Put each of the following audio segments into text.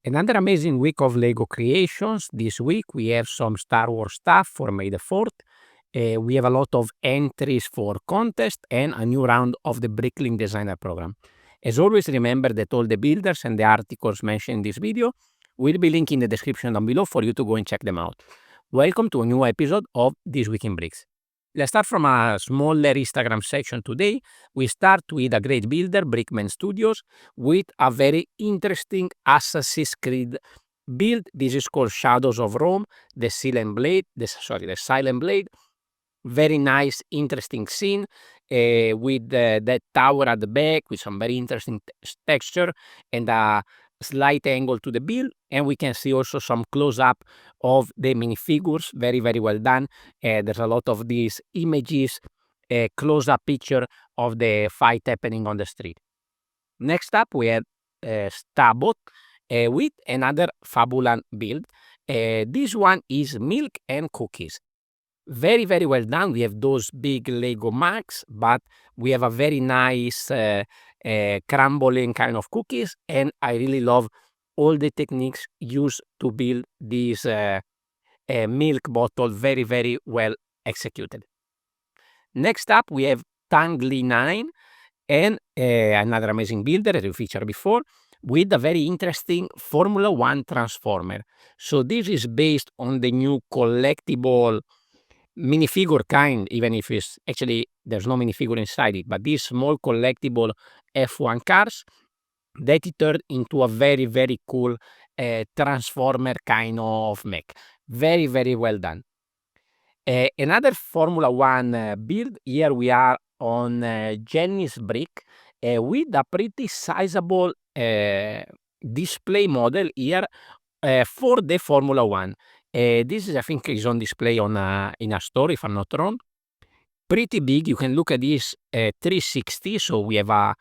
Another amazing week of Lego creations. This week we have some Star Wars stuff for May the 4th. We have a lot of entries for contest and a new round of the BrickLink designer program. As always, remember that all the builders and the articles mentioned in this video will be linked in the description down below for you to go and check them out. Welcome to a new episode of This Week in Bricks. Let's start from a smaller Instagram section today. We start with a great builder, Brickman Studios, with a very interesting Assassin's Creed build. This is called Shadows of Rome, the Silent Blade. Very nice, interesting scene with that tower at the back with some very interesting texture and a slight angle to the build, and we can see also some close-up of the minifigures. Very well done. There's a lot of these images, close-up picture of the fight happening on the street. Next up we have Stubot with another Fabulan build. This one is milk and cookies. Very well done. We have those big Lego mugs, but we have a very nice crumbling kind of cookies, and I really love all the techniques used to build this milk bottle. Very well executed. Next up we have Tangly 9 and another amazing builder that we featured before with a very interesting Formula 1 transformer. So this is based on the new collectible minifigure kind, even if it's actually there's no minifigure inside it, but these small collectible F1 cars that it turned into a very cool transformer kind of mech. Very well done. Another Formula 1 build. Here we are on jennysbricks with a pretty sizable display model here for the Formula 1. This is, I think, is on display on in a store, if I'm not wrong. Pretty big. You can look at this 360. So we have a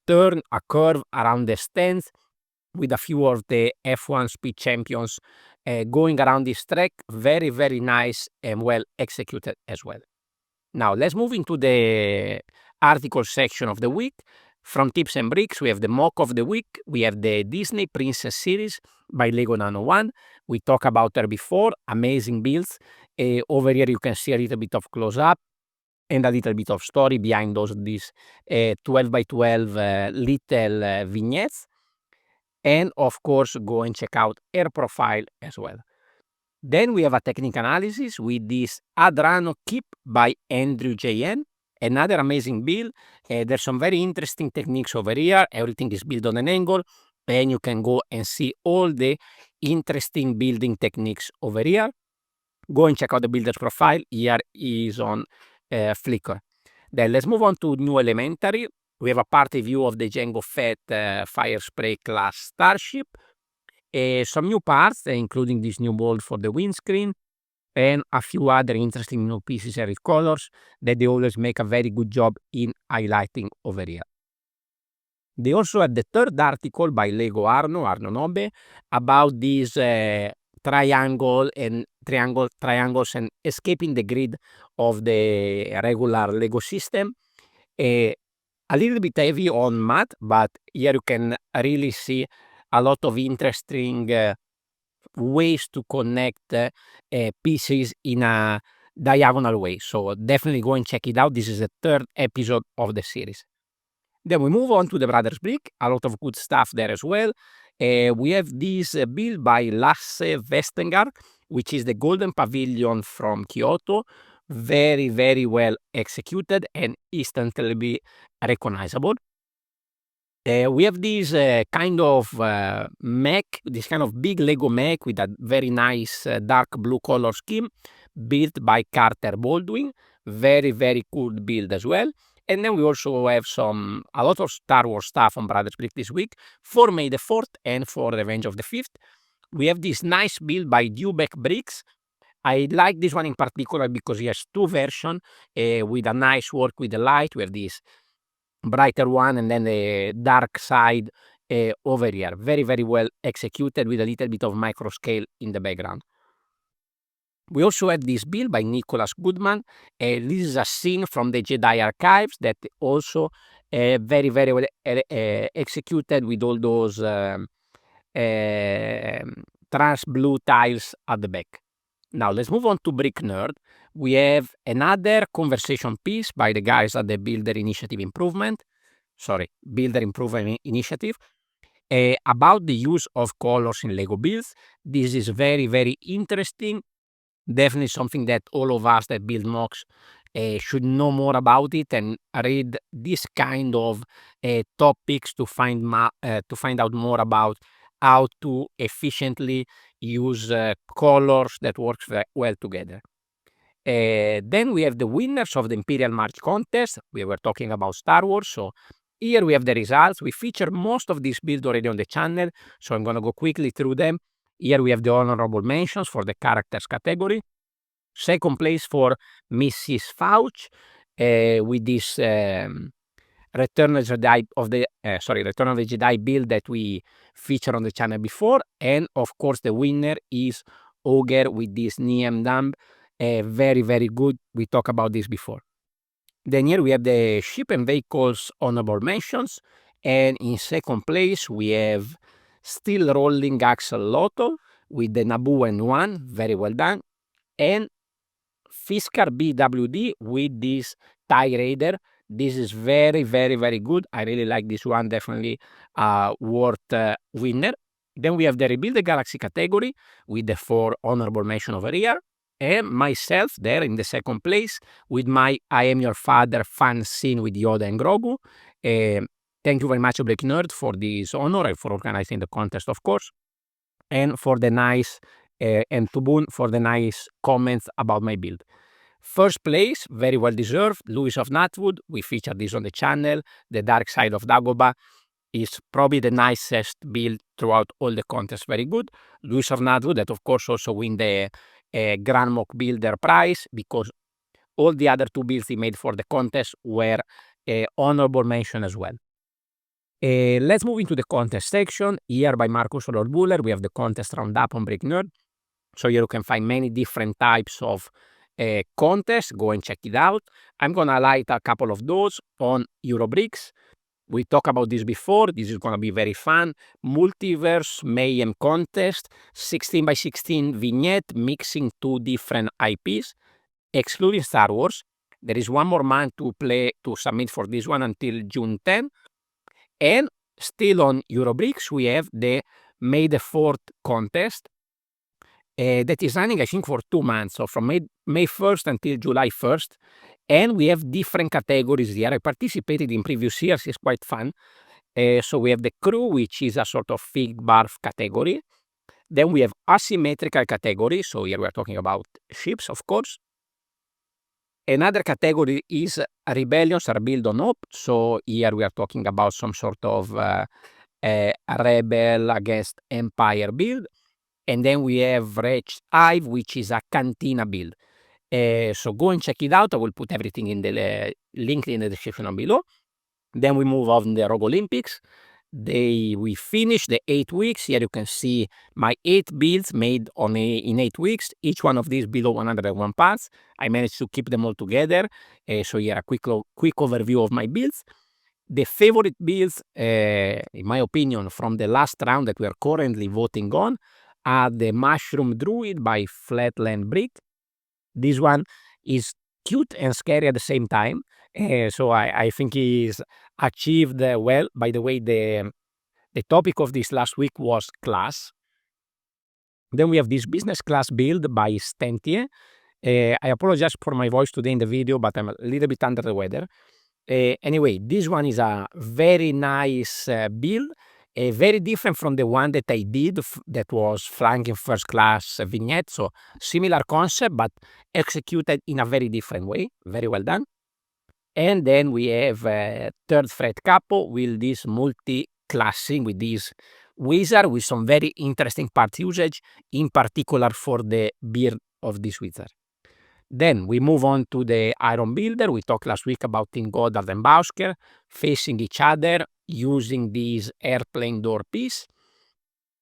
turn, a curve around the stands with a few of the F1 speed champions going around this track. Very nice and well executed as well. Now let's move into the article section of the week. From Tips and Bricks, we have the mock of the week. We have the Disney Princess series by Lego Nano 1. We talked about her before. Amazing builds. Over here you can see a little bit of close-up and a little bit of story behind these 12x12 little vignettes. And of course, go and check out her profile as well. Then we have a technical analysis with this Adrano Keep by Andrew JN. Another amazing build. There's some very interesting techniques over here. Everything is built on an angle, and you can go and see all the interesting building techniques over here. Go and check out the builder's profile. Here is on Flickr. Then let's move on to new elementary. We have a party view of the Jango Fett fire spray class starship. Some new parts, including this new mold for the windscreen, and a few other interesting new pieces and colors that they always make a very good job in highlighting over here. They also have the third article by Legoarno, Arno Nobe, about these triangles and escaping the grid of the regular Lego system. A little bit heavy on math, but here you can really see a lot of interesting ways to connect pieces in a diagonal way. So definitely go and check it out. This is the third episode of the series. Then we move on to the Brothers Brick. A lot of good stuff there as well. We have this build by Lasse Vestergard, which is the Golden Pavillion from Kyoto. Very well executed and instantly recognizable. We have this kind of mech, this kind of big Lego mech with a very nice dark blue color scheme built by Carter Baldwin. Very cool build as well. And then we also have a lot of Star Wars stuff on Brothers Brick this week for May the 4th and for Revenge of the 5th. We have this nice build by DPP Bricks. I like this one in particular because he has two versions with a nice work with the light. We have this brighter one and then the dark side over here. Very well executed with a little bit of micro scale in the background. We also have this build by Nicholas Goodman. This is a scene from the Jedi archives that also very well executed with all those trans blue tiles at the back. Now let's move on to Brick Nerd. We have another conversation piece by the guys at the Builder Improvement Initiative about the use of colors in Lego builds. This is very, very interesting. Definitely something that all of us that build mocks should know more about it and read this kind of topics to find out more about how to efficiently use colors that works very well together. Then we have the winners of the Imperial March contest. We were talking about Star Wars, so here we have the results. We feature most of these builds already on the channel, so I'm going to go quickly through them. Here we have the honorable mentions for the characters category. Second place for Mrs. Fauch with this Return of the Jedi build that we featured on the channel before, and of course the winner is Ogre with this Niem Dump. Very, very good. We talked about this before. Then here we have the ship and vehicles honorable mentions, and in second place we have Steel Rolling Axle Lotto with the Naboo N1, very well done, and Fiskar BWD with this TIE Raider. This is very, very, very good. I really like this one, definitely worth winner. Then we have the Rebuild the Galaxy category with the 4 honorable mention over here, and myself there in the second place with my I Am Your Father fan scene with Yoda and Grogu. Thank you very much, Brick Nerd, for this honor and for organizing the contest, of course, and for the nice and to Boone for the nice comments about my build. First place, very well deserved, Louis of Natwood. We featured this on the channel. The Dark Side of Dagobah is probably the nicest build throughout all the contests. Very good. Louis of Natwood, that of course also win the Grand Mock Builder prize, because all the other 2 builds he made for the contest were honorable mention as well. Let's move into the contest section. Here by Markus Rollbuhler, we have the contest Roundup on Brick Nerd. So here you can find many different types of contests. Go and check it out. I'm going to highlight a couple of those on Eurobricks. We talked about this before. This is going to be very fun. Multiverse Mayhem contest, 16 by 16 vignette mixing 2 different IPs, excluding Star Wars. There is one more month to submit for this one until June 10. And still on Eurobricks, we have the May the 4th contest that is running, I think, for 2 months. So from May 1st until July 1st. And we have different categories here. I participated in previous years. It's quite fun. So we have the crew, which is a sort of fig barf category. Then we have asymmetrical category. So here we are talking about ships, of course. Another category is rebellions are built on hope. So here we are talking about some sort of a rebel against empire build. And then we have Wretched Hive, which is a cantina build. So go and check it out. I will put everything in the link in the description below. Then we move on the Rogue Olympics. We finished the 8 weeks. Here you can see my 8 builds made in 8 weeks. Each one of these below 101 parts. I managed to keep them all together. So here a quick overview of my builds. The favorite builds, in my opinion, from the last round that we are currently voting on are the Mushroom Druid by FlatlandBrick. This one is cute and scary at the same time. So I think he's achieved well. By the way, the topic of this last week was class. Then we have this business class build by Steentje. I apologize for my voice today in the video, but I'm a little bit under the weather. Anyway, this one is a very nice build. Very different from the one that I did that was flanking first class vignette. So similar concept, but executed in a very different way. Very well done. And then we have Thirdfretcapo with this multi-classing with this wizard with some very interesting part usage, in particular for the beard of this wizard. Then we move on to the Iron Builder. We talked last week about Team Goddard and Bousker facing each other using this airplane door piece.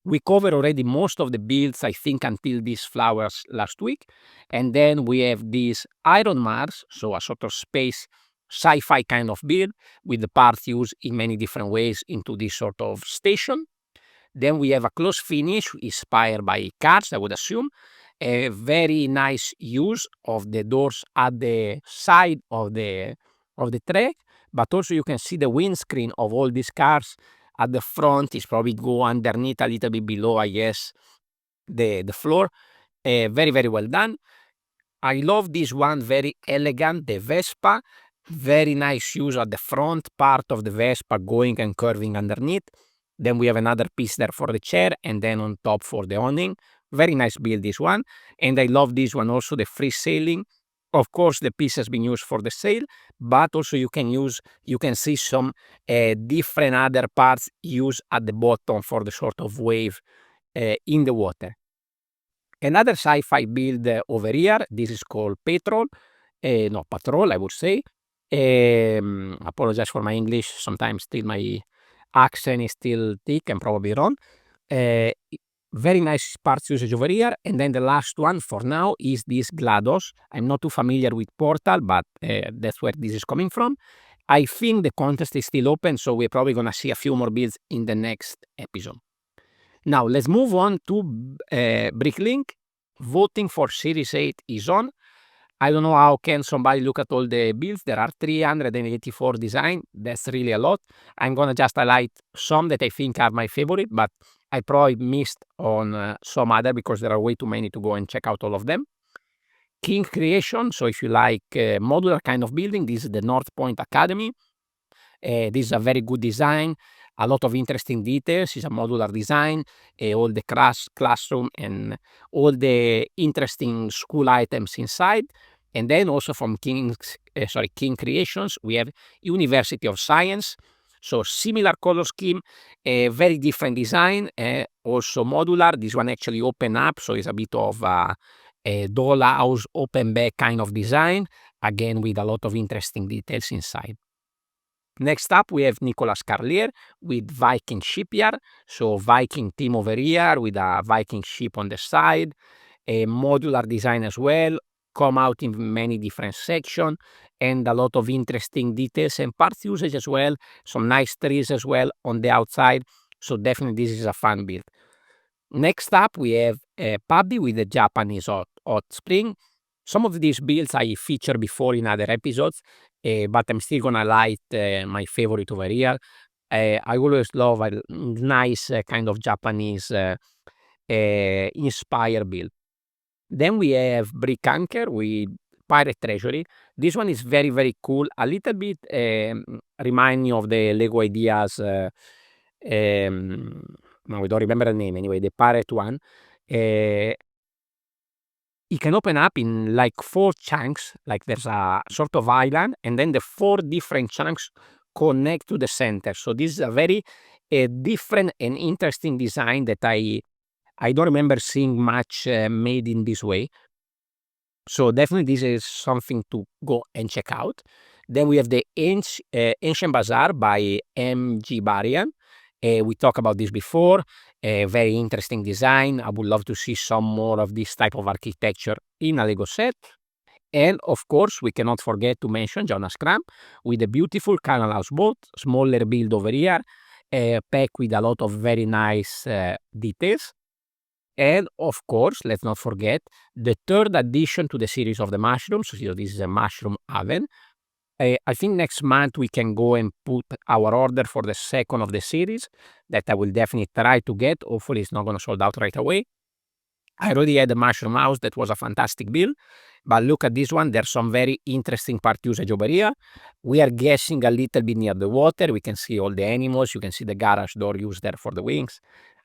We covered already most of the builds, I think, until these flowers last week. And then we have this Iron Mars, so a sort of space sci-fi kind of build with the parts used in many different ways into this sort of station. Then we have a close finish inspired by cars, I would assume. A very nice use of the doors at the side of the track, but also you can see the windscreen of all these cars at the front. Is probably go underneath a little bit below, I guess, the floor. Very, very well done. I love this one, very elegant, the Vespa. Very nice use at the front part of the Vespa going and curving underneath. Then we have another piece there for the chair, and then on top for the awning. Very nice build, this one. And I love this one also, the free sailing. Of course, the piece has been used for the sail, but also you can see some different other parts used at the bottom for the sort of wave in the water. Another sci-fi build over here, this is called Patrol, I would say. Apologize for my English, sometimes still my accent is still thick and probably wrong. Very nice parts usage over here. And then the last one for now is this GLaDOS. I'm not too familiar with Portal, but that's where this is coming from. I think the contest is still open, so we're probably going to see a few more builds in the next episode. Now, let's move on to BrickLink. Voting for Series 8 is on. I don't know how can somebody look at all the builds. There are 384 designs. That's really a lot. I'm going to just highlight some that I think are my favorite, but I probably missed on some other because there are way too many to go and check out all of them. KingCreations, so if you like modular kind of building, this is the Northpoint Academy. This is a very good design, a lot of interesting details. It's a modular design, all the classroom and all the interesting school items inside. And then also from KingCreations, we have University of Science. So similar color scheme, a very different design, also modular. This one actually open up, so it's a bit of a dollhouse open back kind of design, again with a lot of interesting details inside. Next up, we have Nicolas Carlier with Viking Shipyard. So Viking team over here with a Viking ship on the side, a modular design as well, come out in many different sections, and a lot of interesting details and parts usage as well. Some nice trees as well on the outside. So definitely this is a fun build. Next up, we have Pubby with the Japanese hot spring. Some of these builds I featured before in other episodes, but I'm still gonna light my favorite over here. I always love a nice kind of Japanese inspired build. Then we have Brick Anchor with Pirate Treasury. This one is very, very cool. A little bit remind me of the Lego Ideas. No, we don't remember the name anyway. The Pirate one. It can open up in like 4 chunks, like there's a sort of island, and then the 4 different chunks connect to the center. So this is a very different and interesting design that I don't remember seeing much made in this way. So definitely this is something to go and check out. Then we have the Ancient Bazaar by M.G. Barian. We talked about this before. A very interesting design. I would love to see some more of this type of architecture in a Lego set. And of course, we cannot forget to mention Jonas Kram with a beautiful canal house boat, smaller build over here, packed with a lot of very nice details. And of course, let's not forget the 3rd addition to the series of the mushrooms. So this is a mushroom oven. I think next month we can go and put our order for the 2nd of the series that I will definitely try to get. Hopefully it's not going to sold out right away. I already had the mushroom house that was a fantastic build, but look at this one. There's some very interesting part usage over here. We are guessing a little bit near the water. We can see all the animals. You can see the garage door used there for the wings.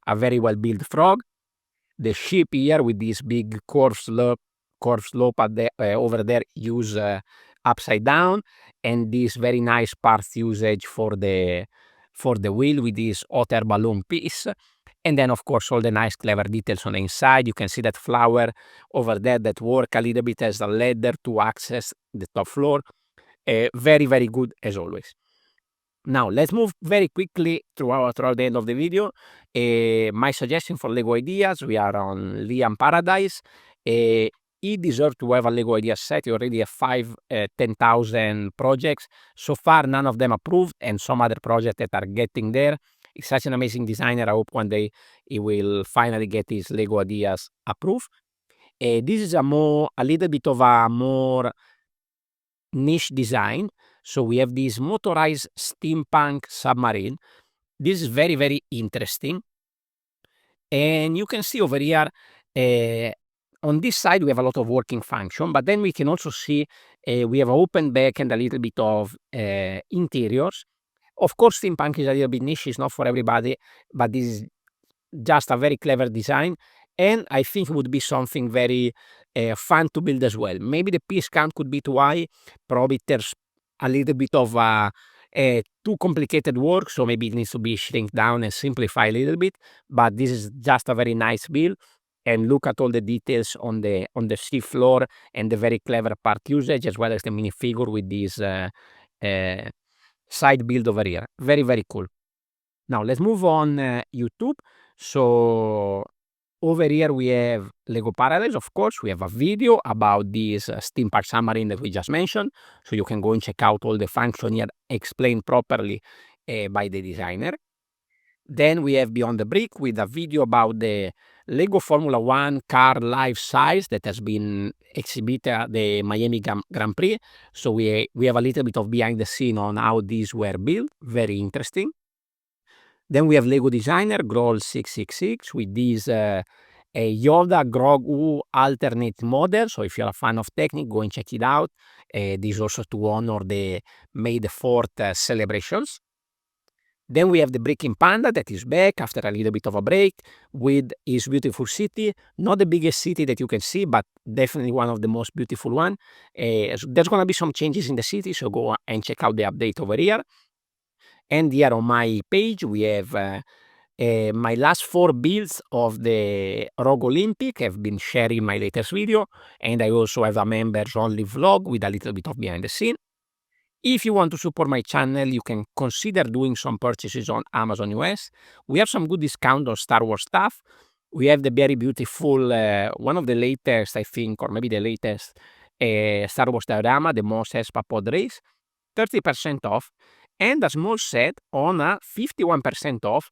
A very well built frog. The ship here with this big curved slope at the, over there use upside down, and this very nice parts usage for the wheel with this hot air balloon piece. And then of course all the nice clever details on the inside. You can see that flower over there that work a little bit as a ladder to access the top floor. Very, very good as always. Now let's move very quickly throughout the end of the video. My suggestion for Lego Ideas, we are on Liam Paradise. He deserves to have a Lego Ideas set. He already have 10,000 projects. So far, none of them approved, and some other projects that are getting there. He's such an amazing designer. I hope one day he will finally get his Lego ideas approved. This is a little bit of a more niche design. So we have this motorized steampunk submarine. This is very, very interesting. And you can see over here, on this side, we have a lot of working function, but then we can also see we have an open back and a little bit of interiors. Of course, steampunk is a little bit niche, it's not for everybody, but this is just a very clever design, and I think it would be something very fun to build as well. Maybe the piece count could be too high, probably there's a little bit of too complicated work, so maybe it needs to be shrink down and simplify a little bit, but this is just a very nice build. And look at all the details on the sea floor and the very clever part usage, as well as the minifigure with this side build over here. Very, very cool. Now let's move on YouTube. So over here we have Lego Paradise, of course. We have a video about this steampunk submarine that we just mentioned. So you can go and check out all the function here explained properly by the designer. Then we have Beyond the Brick with a video about the Lego Formula 1 car life size that has been exhibited at the Miami Grand Prix. So we have a little bit of behind the scene on how these were built. Very interesting. Then we have Lego designer Groll 666 with this Yoda Grogu alternate model. So if you're a fan of Technic, go and check it out. This is also to honor the May the 4th celebrations. Then we have the Breaking Panda that is back after a little bit of a break with his beautiful city. Not the biggest city that you can see, but definitely one of the most beautiful one. There's going to be some changes in the city, so go and check out the update over here. And here on my page, we have my last 4 builds of the Rogue Olympic. I've been sharing my latest video, and I also have a members only vlog with a little bit of behind the scene. If you want to support my channel, you can consider doing some purchases on Amazon US. We have some good discount on Star Wars stuff. We have the very beautiful, one of the latest, I think, or maybe the latest Star Wars diorama, the Mos Espa Pod Race, 30% off, and a small set on a 51% off.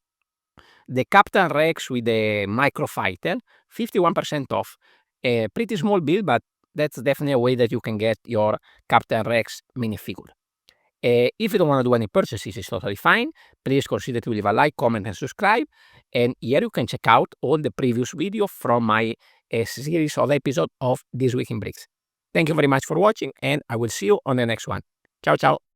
The Captain Rex with the Microfighter, 51% off. A pretty small build, but that's definitely a way that you can get your Captain Rex minifigure. If you don't want to do any purchases, it's totally fine. Please consider to leave a like, comment, and subscribe. And here you can check out all the previous videos from my series of episodes of This Week in Bricks. Thank you very much for watching, and I will see you on the next one. Ciao, ciao.